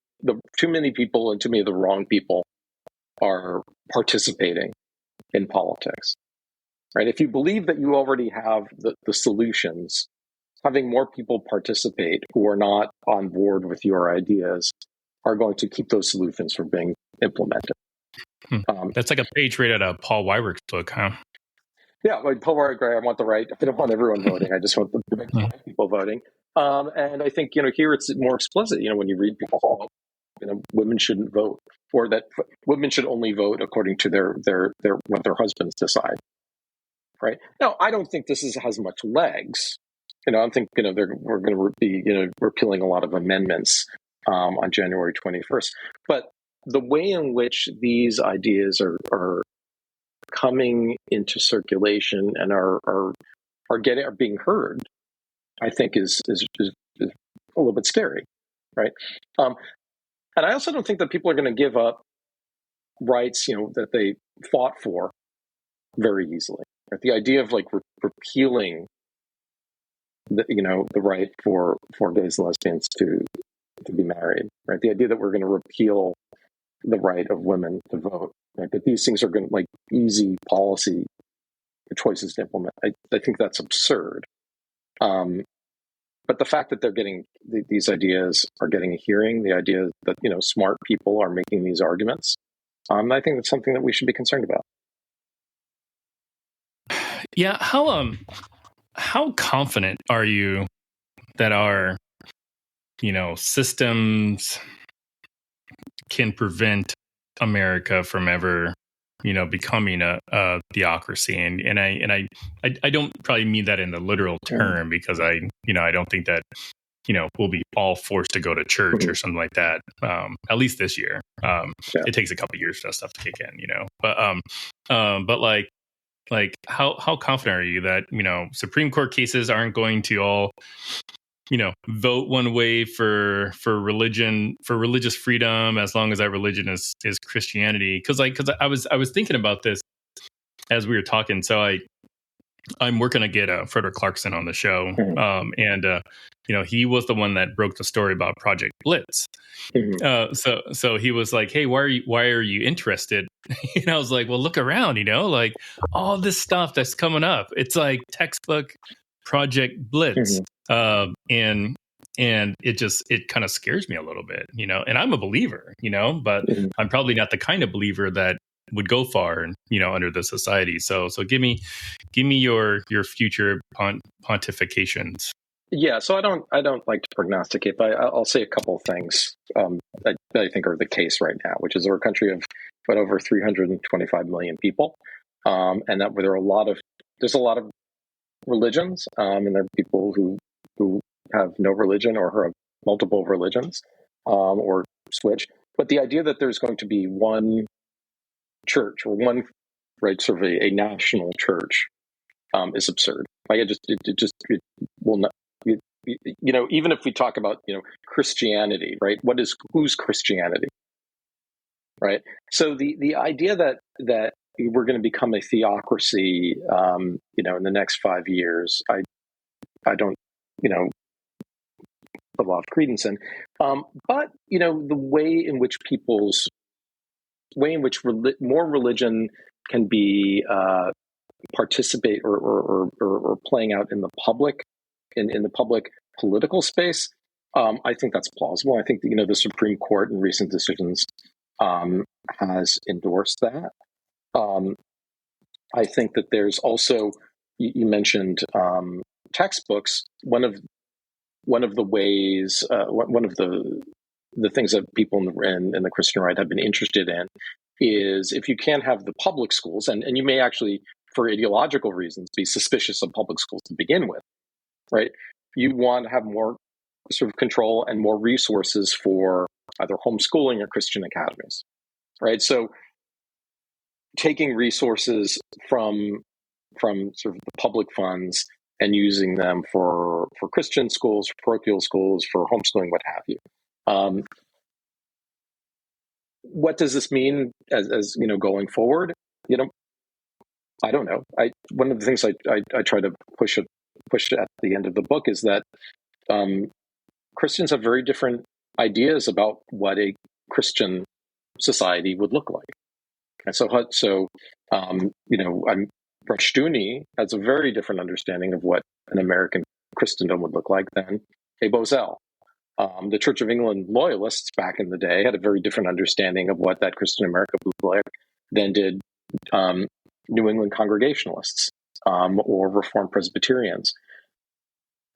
people and too many of the wrong people are participating in politics. Right? If you believe that you already have the solutions, having more people participate who are not on board with your ideas are going to keep those solutions from being implemented. That's like a page right out of Paul Weyrich book, huh? Yeah, like Paul Weyrich, I want the right. I don't want everyone voting. I just want the right people voting. And I think here it's more explicit. When you read people, women shouldn't vote, or that women should only vote according to their what their husbands decide. Right now, I don't think this has much legs. I think we're going to be repealing a lot of amendments on January 21st. But the way in which these ideas are coming into circulation and are being heard, I think is a little bit scary, right? And I also don't think that people are going to give up rights that they fought for very easily. Right? The idea of repealing the right for gays and lesbians to be married, right? The idea that we're going to repeal the right of women to vote, right? That these things are going to easy policy choices to implement. I think that's absurd. But the fact that they're getting these ideas are getting a hearing, the idea that smart people are making these arguments, I think that's something that we should be concerned about. Yeah, how confident are you that our systems can prevent America from ever becoming a theocracy? And I don't probably mean that in the literal term, because I don't think that we'll be all forced to go to church or something like that. At least this year. It takes a couple years for that stuff to kick in, but like how confident are you that, Supreme Court cases aren't going to all, vote one way for religion, for religious freedom, as long as that religion is Christianity? Because I was thinking about this as we were talking. So I'm working to get Frederick Clarkson on the show, and he was the one that broke the story about Project Blitz. So he was like, "Hey, why are you interested?" And I was like, "Well, look around, like all this stuff that's coming up. It's like textbook Project Blitz, and it kind of scares me a little bit, And I'm a believer, but I'm probably not the kind of believer that would go far, under the society. So give me your future pontifications. Yeah, so I don't like to prognosticate, but I'll say a couple of things that I think are the case right now, which is we're a country of over 325 million people, and that there's a lot of religions, and there are people who have no religion or have multiple religions, or switch. But the idea that there's going to be one church or one, right, sort of a national church, is absurd. Like it will not. Even if we talk about Christianity, right? Who's Christianity, right? So the idea that we're going to become a theocracy, in the next 5 years, I don't, put a lot of credence in. But the way in which more religion can be participate or playing out in the public. In the public political space, I think that's plausible. I think the Supreme Court in recent decisions has endorsed that. I think that there's also, you mentioned textbooks. One of the ways, one of the things that people in the Christian right have been interested in is if you can't have the public schools, and you may actually, for ideological reasons, be suspicious of public schools to begin with. Right, you want to have more sort of control and more resources for either homeschooling or Christian academies, right? So, taking resources from sort of the public funds and using them for Christian schools, for parochial schools, for homeschooling, what have you. What does this mean as going forward? I don't know. One of the things I try to push at the end of the book is that Christians have very different ideas about what a Christian society would look like. And so Pashtuni has a very different understanding of what an American Christendom would look like than a Bozell. The Church of England loyalists back in the day had a very different understanding of what that Christian America would look like than did New England Congregationalists or Reformed Presbyterians.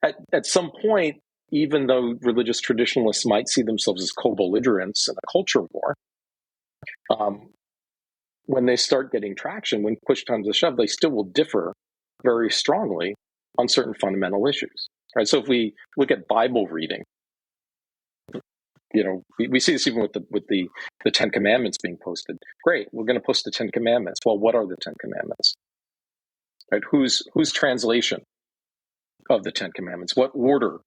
At some point, even though religious traditionalists might see themselves as co-belligerents in a culture war, when they start getting traction, when push comes to shove, they still will differ very strongly on certain fundamental issues. Right. So if we look at Bible reading, we see this even with the Ten Commandments being posted. Great, we're going to post the Ten Commandments. Well, what are the Ten Commandments? Right? Whose translation of the Ten Commandments? What order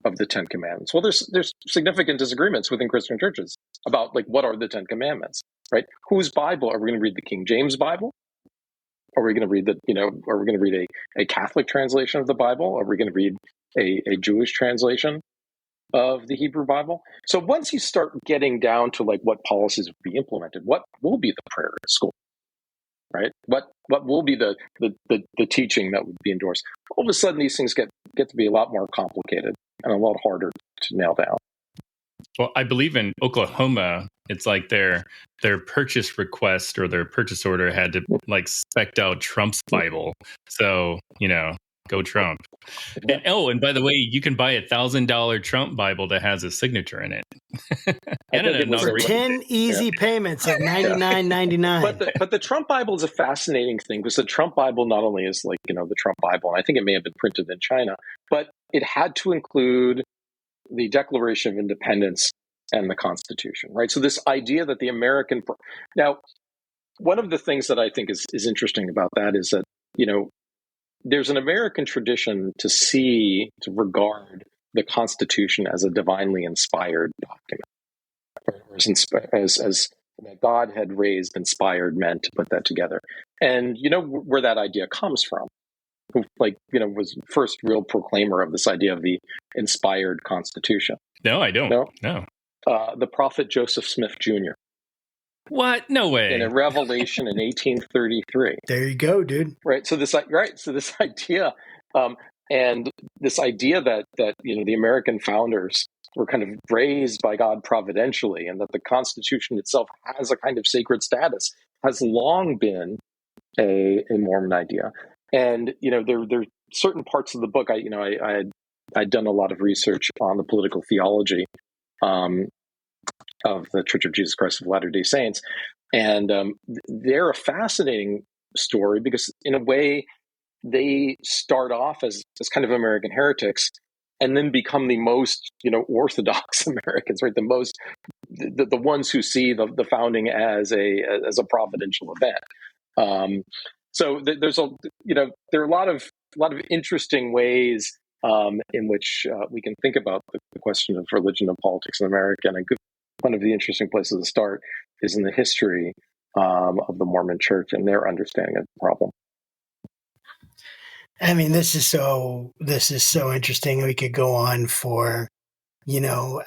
of the Ten Commandments? Well, there's significant disagreements within Christian churches about what are the Ten Commandments, right? Whose Bible are we going to read? The King James Bible? Are we going to read are we going to read a Catholic translation of the Bible? Are we going to read a Jewish translation of the Hebrew Bible? So once you start getting down to what policies will be implemented, what will be the prayer at school? Right? What will be the teaching that would be endorsed? All of a sudden, these things get to be a lot more complicated and a lot harder to nail down. Well, I believe in Oklahoma, it's like their purchase request or their purchase order had to spec out Trump's Bible. So, go Trump. Yeah. And by the way, you can buy $1,000 Trump Bible that has a signature in it. And for 10 easy payments of $99.99. But the Trump Bible is a fascinating thing because the Trump Bible not only is the Trump Bible, and I think it may have been printed in China, but it had to include the Declaration of Independence and the Constitution, right? So this idea that the American now, one of the things that I think is interesting about that is that, there's an American tradition to regard the Constitution as a divinely inspired document, as God had raised inspired men to put that together. And where that idea comes from, who was first real proclaimer of this idea of the inspired Constitution. No, I don't. No. The prophet Joseph Smith Jr. What? No way. In a revelation in 1833. There you go, dude. Right. So this idea, and this idea that the American founders were kind of raised by God providentially, and that the Constitution itself has a kind of sacred status, has long been a Mormon idea. And there are certain parts of the book. I'd done a lot of research on the political theology of the Church of Jesus Christ of Latter-day Saints. And they're a fascinating story because, in a way, they start off as kind of American heretics and then become the most, orthodox Americans, right? The ones who see the founding as a providential event. So there's there are a lot of interesting ways in which we can think about the question of religion and politics in America. And one of the interesting places to start is in the history of the Mormon Church and their understanding of the problem. I mean, this is so interesting. We could go on for,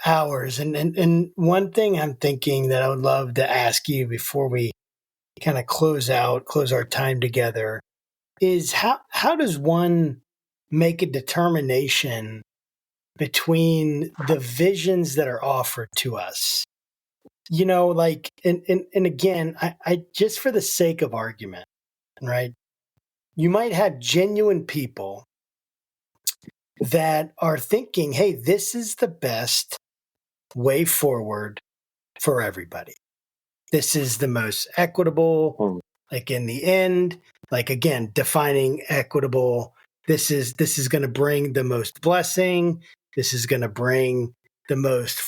hours. And one thing I'm thinking that I would love to ask you before we kind of close our time together is how does one make a determination between the visions that are offered to us? And again, I just for the sake of argument, right? You might have genuine people that are thinking, hey, this is the best way forward for everybody. This is the most equitable, like in the end, like again, defining equitable. This is going to bring the most blessing. This is going to bring the most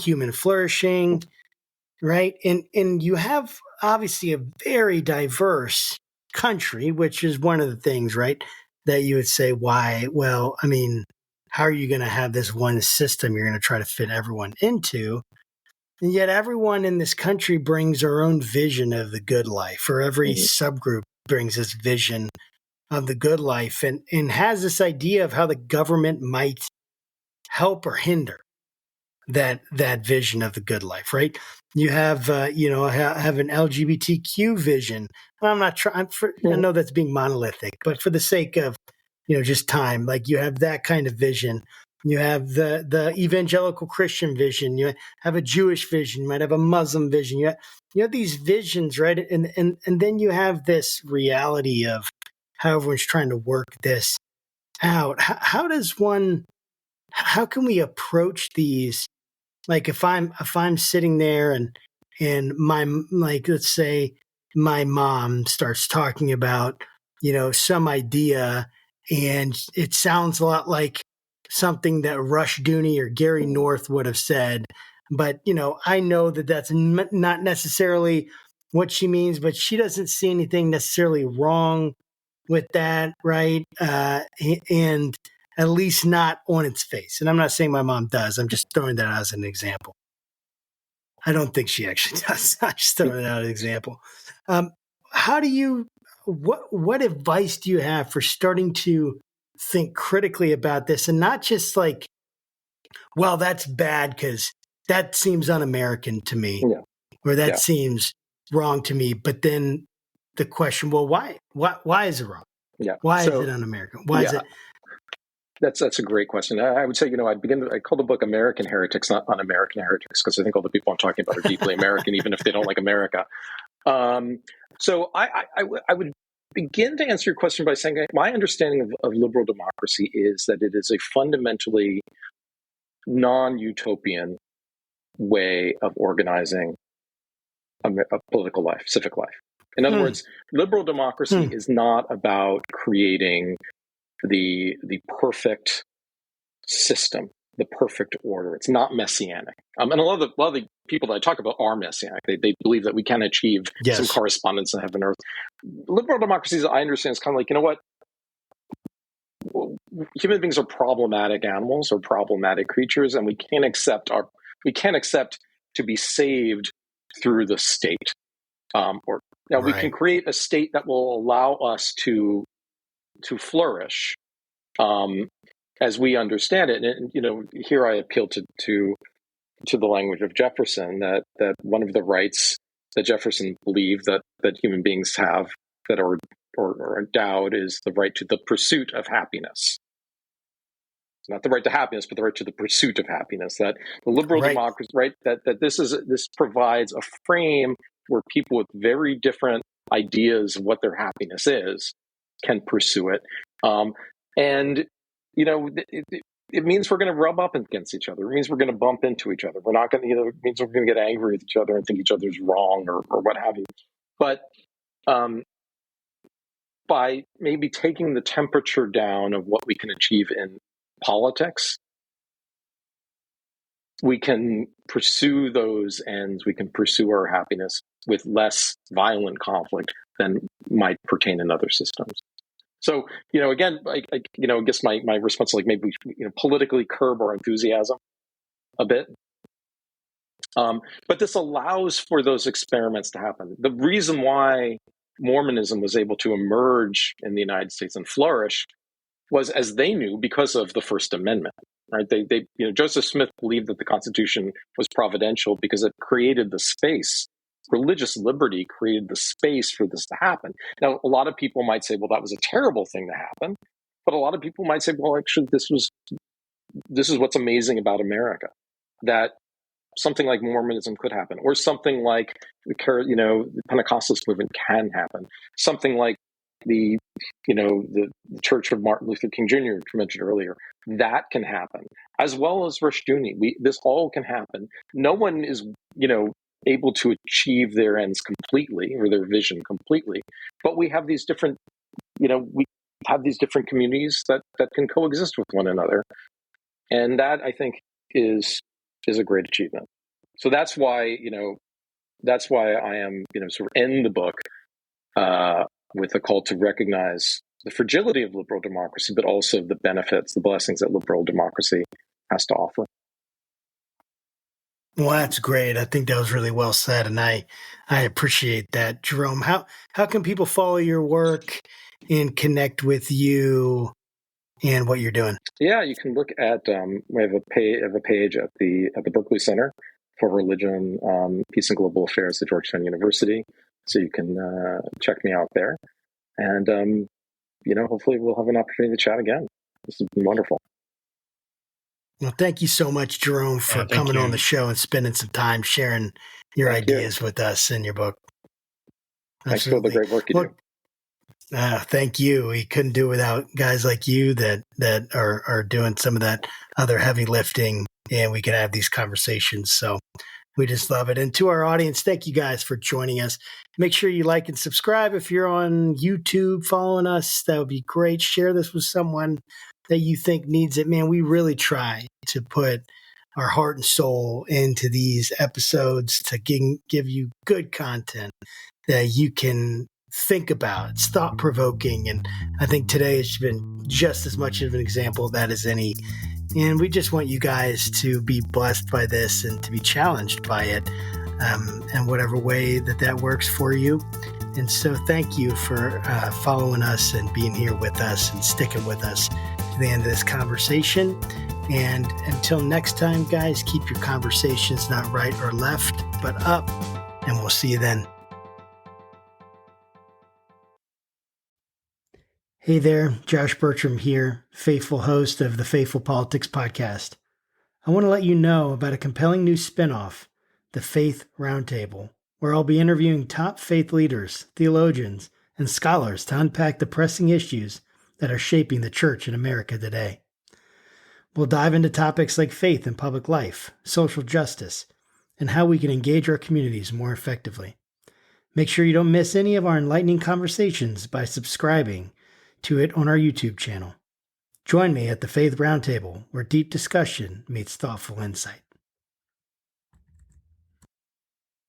human flourishing, right? And you have obviously a very diverse country, which is one of the things, right, that you would say, why? Well, I mean, how are you going to have this one system you're going to try to fit everyone into? And yet everyone in this country brings their own vision of the good life, or every subgroup brings this vision of the good life and has this idea of how the government might help or hinder that vision of the good life, right? You have, have an LGBTQ vision. I'm not trying. I know that's being monolithic, but for the sake of, just time, like you have that kind of vision. You have the evangelical Christian vision. You have a Jewish vision. You might have a Muslim vision. You have these visions, right? And then you have this reality of how everyone's trying to work this out. How can we approach these? Like if I'm sitting there and my, like, let's say my mom starts talking about, some idea, and it sounds a lot like something that Rush Dooney or Gary North would have said, but I know that that's not necessarily what she means, but she doesn't see anything necessarily wrong with that, right? And at least not on its face. And I'm not saying my mom does. I'm just throwing that out as an example. I don't think she actually does. I'm just throwing it out as an example. How do you, what advice do you have for starting to think critically about this and not just like, well, that's bad because that seems un-American to me, or that seems wrong to me. But then the question, well, why is it wrong? Yeah. Why is it un-American? Why is it? That's a great question. I would say, I call the book American Heretics, not Un-American Heretics, because I think all the people I'm talking about are deeply American, even if they don't like America. So I would begin to answer your question by saying my understanding of liberal democracy is that it is a fundamentally non-utopian way of organizing a political life, civic life. In other words, liberal democracy is not about creating the perfect system the perfect order. It's not messianic. And a lot of the people that I talk about are messianic. They believe that we can achieve some correspondence in heaven and earth. Liberal democracies, I understand, is kind of like, you know what? Human beings are problematic animals or problematic creatures, and we can't accept to be saved through the state. We can create a state that will allow us to flourish as we understand it. And here I appeal to the language of Jefferson, that one of the rights that Jefferson believed that human beings have that are endowed is the right to the pursuit of happiness. Not the right to happiness, but the right to the pursuit of happiness. That the liberal democracy, that this provides a frame where people with very different ideas of what their happiness is can pursue it. It means we're going to rub up against each other. It means we're going to bump into each other. We're not going to, it means we're going to get angry with each other and think each other's wrong or what have you. But by maybe taking the temperature down of what we can achieve in politics, we can pursue those ends, we can pursue our happiness with less violent conflict than might pertain in other systems. So, again, I guess my response is like maybe we politically curb our enthusiasm a bit. But this allows for those experiments to happen. The reason why Mormonism was able to emerge in the United States and flourish was, as they knew, because of the First Amendment. Right? Joseph Smith believed that the Constitution was providential because it created the space. Religious liberty created the space for this to happen. Now, a lot of people might say, well, that was a terrible thing to happen. But a lot of people might say, well, actually, this is what's amazing about America, that something like Mormonism could happen, or something like the Pentecostalist movement can happen, something like the Church of Martin Luther King Jr., which you mentioned earlier, that can happen, as well as Rushduni. This all can happen. No one is, able to achieve their ends completely or their vision completely, but we have these different, communities that can coexist with one another, and that, I think, is a great achievement. So that's why I am, sort of end the book with a call to recognize the fragility of liberal democracy, but also the benefits, the blessings that liberal democracy has to offer. Well, that's great. I think that was really well said, and I appreciate that, Jerome. How can people follow your work and connect with you and what you're doing? Yeah, you can look at we have a page at the Berkley Center for Religion, Peace, and Global Affairs at Georgetown University. So you can check me out there, and hopefully we'll have an opportunity to chat again. This has been wonderful. Well, thank you so much, Jerome, for coming on the show and spending some time sharing your ideas with us and your book. Thanks for the great work you do. Thank you. We couldn't do it without guys like you that are doing some of that other heavy lifting, and we can have these conversations. So we just love it. And to our audience, thank you guys for joining us. Make sure you like and subscribe. If you're on YouTube following us, that would be great. Share this with someone that you think needs it. Man, we really try to put our heart and soul into these episodes to give you good content that you can think about. It's thought-provoking, and I think today has been just as much of an example of that as any. And we just want you guys to be blessed by this and to be challenged by it in whatever way that works for you. And so thank you for following us and being here with us and sticking with us to the end of this conversation. And until next time, guys, keep your conversations not right or left, but up. And we'll see you then. Hey there, Josh Burtram here, faithful host of the Faithful Politics Podcast. I want to let you know about a compelling new spinoff, the Faith Roundtable, where I'll be interviewing top faith leaders, theologians, and scholars to unpack the pressing issues that are shaping the church in America today. We'll dive into topics like faith in public life, social justice, and how we can engage our communities more effectively. Make sure you don't miss any of our enlightening conversations by subscribing to it on our YouTube channel. Join me at the Faith Roundtable, where deep discussion meets thoughtful insight.